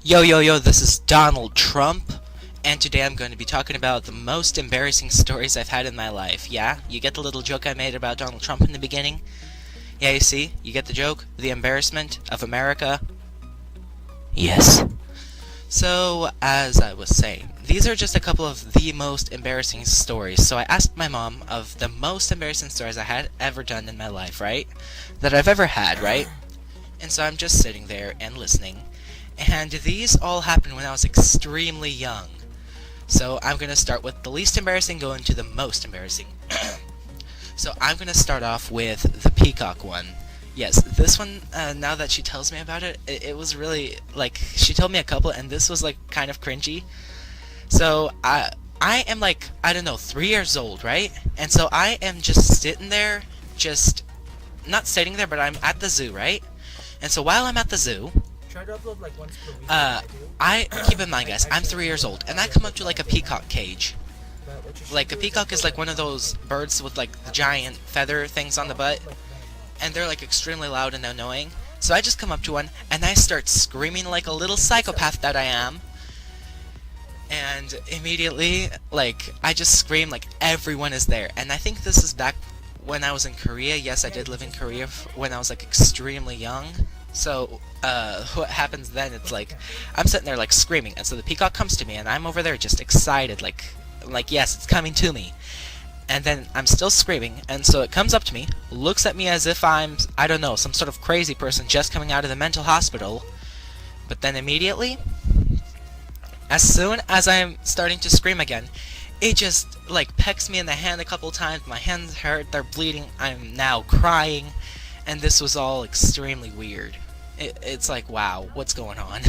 Yo, yo, yo, this is Donald Trump, and today I'm going to be talking about the most embarrassing stories I've had in my life. Yeah? You get the little joke I made about Donald Trump in the beginning? Yeah, you see? You get the joke? The embarrassment of America? Yes. So, as I was saying, these are just a couple of the most embarrassing stories. So I asked my mom of the most embarrassing stories I had ever done in my life, right? That I've ever had, right? And so I'm just sitting there and listening. And these all happened when I was extremely young. So I'm going to start with the least embarrassing, going to the most embarrassing. So I'm going to start off with the peacock one. Yes, this one, now that she tells me about it, it was really, like, she told me a couple, and this was, like, kind of cringy. So, I am, like, I don't know, 3 years old, right? And so I am just sitting there, just, not sitting there, but I'm at the zoo, right? And so while I'm at the zoo, Try to upload like once per week. I keep in mind, guys, I'm 3 years old, and I come up to like a peacock cage. Like a peacock is like one of those birds with like the giant feather things on the butt, and they're like extremely loud and annoying. So I just come up to one and I start screaming like a little psychopath that I am. And immediately, like, I just scream like everyone is there. And I think this is back when I was in Korea. Yes, I did live in Korea when I was like extremely young. So, what happens then, it's like, I'm sitting there, like, screaming, and so the peacock comes to me, and I'm over there just excited, like, yes, it's coming to me. And then I'm still screaming, and so it comes up to me, looks at me as if I'm, I don't know, some sort of crazy person just coming out of the mental hospital, but then immediately, as soon as I'm starting to scream again, it just, like, pecks me in the hand a couple times, my hands hurt, they're bleeding, I'm now crying. And this was all extremely weird. It's like, wow, what's going on?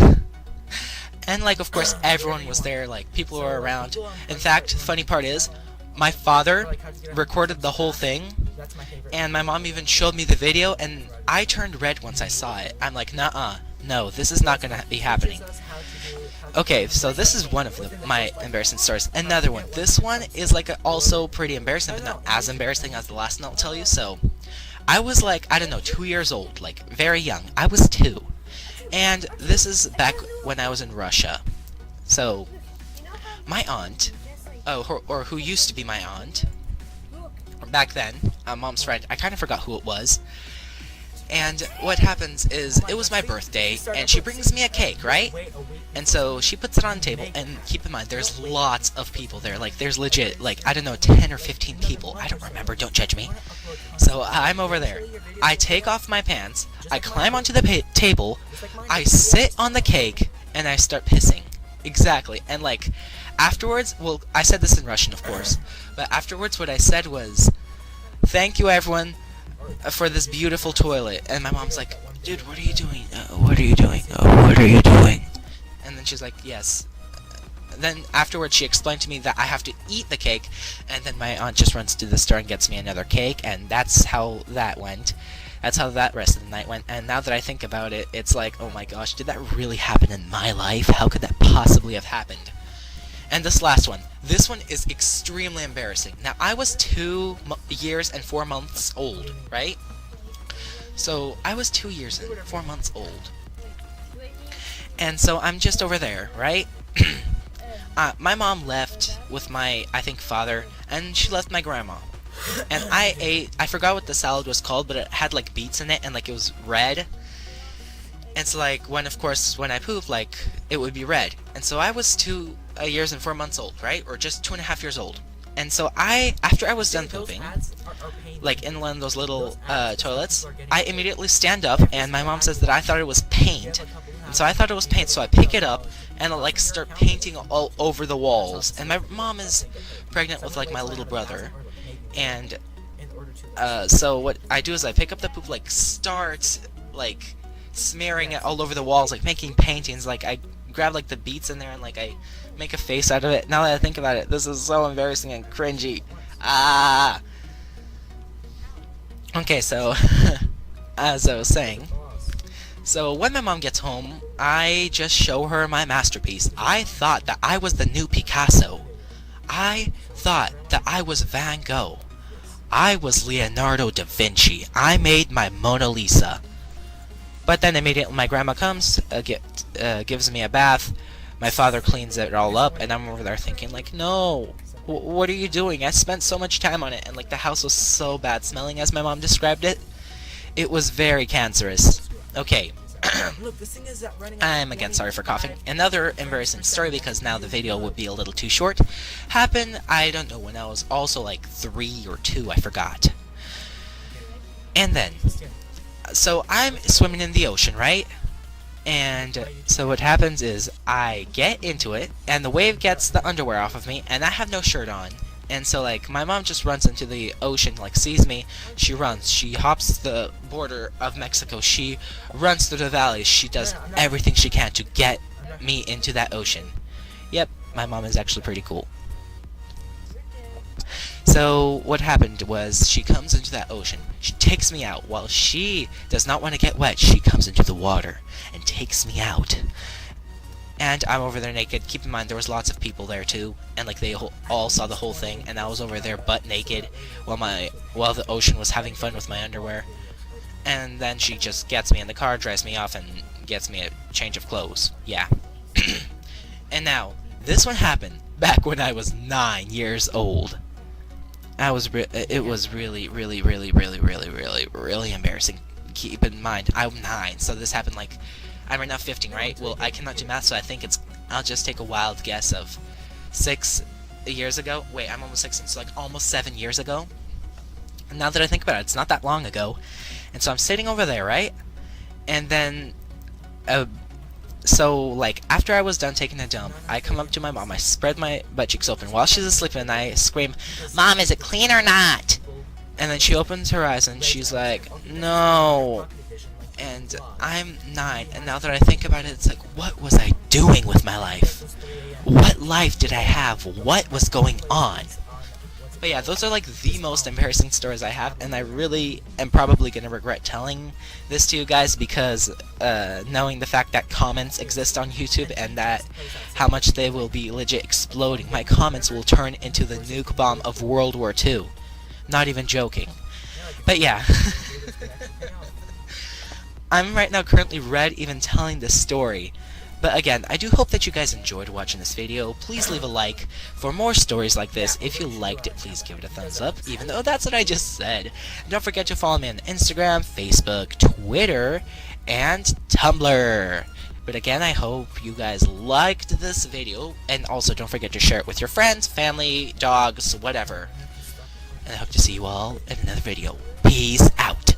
And, like, of course, everyone was there, like, people were around. In fact, the funny part is, my father recorded the whole thing, and my mom even showed me the video, and I turned red once I saw it. I'm like, nuh-uh, no, this is not gonna be happening. Okay, so this is one of my embarrassing stories. Another one. This one is, like, also pretty embarrassing, but not as embarrassing as the last one I'll tell you, so I was like, I don't know, 2 years old, like, very young. I was 2. And this is back when I was in Russia. So, my aunt, or who used to be my aunt, back then, mom's friend, I kind of forgot who it was. And what happens is, it was my birthday, and she brings me a cake, right? And so she puts it on the table, and keep in mind, there's lots of people there. Like, there's legit, like, I don't know, 10 or 15 people. I don't remember, don't judge me. So I'm over there. I take off my pants, I climb onto the table, I sit on the cake, and I start pissing. Exactly. And, like, afterwards, well, I said this in Russian, of course, but afterwards what I said was, "Thank you, everyone, for this beautiful toilet." And my mom's like, "Dude, what are you doing? What are you doing? What are you doing?" And then she's like, "Yes." Then afterwards she explained to me that I have to eat the cake, and then my aunt just runs to the store and gets me another cake, and that's how that went. That's how that rest of the night went. And now that I think about it, it's like, oh my gosh, did that really happen in my life? How could that possibly have happened? And this last one. This one is extremely embarrassing. Now, I was 2 years and 4 months old, right? So, I was 2 years and 4 months old. And so, I'm just over there, right? My mom left with my, I think, father, and she left my grandma. And I forgot what the salad was called, but it had, like, beets in it, and, like, it was red. And so, like, when I pooped, like, it would be red. And so I was 2 years and 4 months old, right? Or just 2.5 years old. And so after I was done pooping, like, in one of those little, toilets, I immediately stand up, and my mom says that I thought it was paint. And so I thought it was paint, so I pick it up, and I, like, start painting all over the walls. And my mom is pregnant with, like, my little brother. And, so what I do is I pick up the poop, like, start, like, smearing it all over the walls, like, making paintings. Like, I grab, like, the beets in there, and, like, I make a face out of it. Now that I think about it, this is so embarrassing and cringy. Okay, so, as I was saying, so when my mom gets home, I just show her my masterpiece. I thought that I was the new Picasso. I thought that I was Van Gogh. I was Leonardo da Vinci. I made my Mona Lisa. But then immediately my grandma comes, gives me a bath. My father cleans it all up, and I'm over there thinking like, no, what are you doing? I spent so much time on it, and like the house was so bad smelling, as my mom described it. It was very cancerous. Okay. I'm again sorry for coughing. Another embarrassing story, because now the video would be a little too short, happened, I don't know, when I was also like 3 or 2, I forgot. And then, so I'm swimming in the ocean, right? And so what happens is I get into it, and the wave gets the underwear off of me, and I have no shirt on. And so, like, my mom just runs into the ocean, like, sees me, she runs, she hops the border of Mexico, she runs through the valleys, she does everything she can to get me into that ocean. Yep, my mom is actually pretty cool. So, what happened was, she comes into that ocean, she takes me out. While she does not want to get wet, she comes into the water and takes me out. And I'm over there naked. Keep in mind, there was lots of people there too, and like they all saw the whole thing, and I was over there butt naked while the ocean was having fun with my underwear. And then she just gets me in the car, dries me off, and gets me a change of clothes. Yeah. And now, this one happened back when I was 9 years old. It was really embarrassing. Keep in mind, I'm 9, so this happened like, I'm right now 15, right? Well, I cannot do math, so I think I'll just take a wild guess of 6 years ago. Wait, I'm almost 16, so like almost 7 years ago. And now that I think about it, it's not that long ago. And so I'm sitting over there, right? And then, so like after I was done taking a dump, I come up to my mom, I spread my butt cheeks open while she's asleep, and I scream, "Mom, is it clean or not?" And then she opens her eyes and she's like, "No." And I'm 9, and now that I think about it, it's like, what was I doing with my life? What life did I have? What was going on? But yeah, those are like the most embarrassing stories I have, and I really am probably going to regret telling this to you guys, because knowing the fact that comments exist on YouTube and that how much they will be legit exploding, my comments will turn into the nuke bomb of World War II. Not even joking. But yeah. I'm right now currently red even telling this story. But again, I do hope that you guys enjoyed watching this video. Please leave a like for more stories like this. If you liked it, please give it a thumbs up, even though that's what I just said. And don't forget to follow me on Instagram, Facebook, Twitter, and Tumblr. But again, I hope you guys liked this video, and also don't forget to share it with your friends, family, dogs, whatever. And I hope to see you all in another video. Peace out.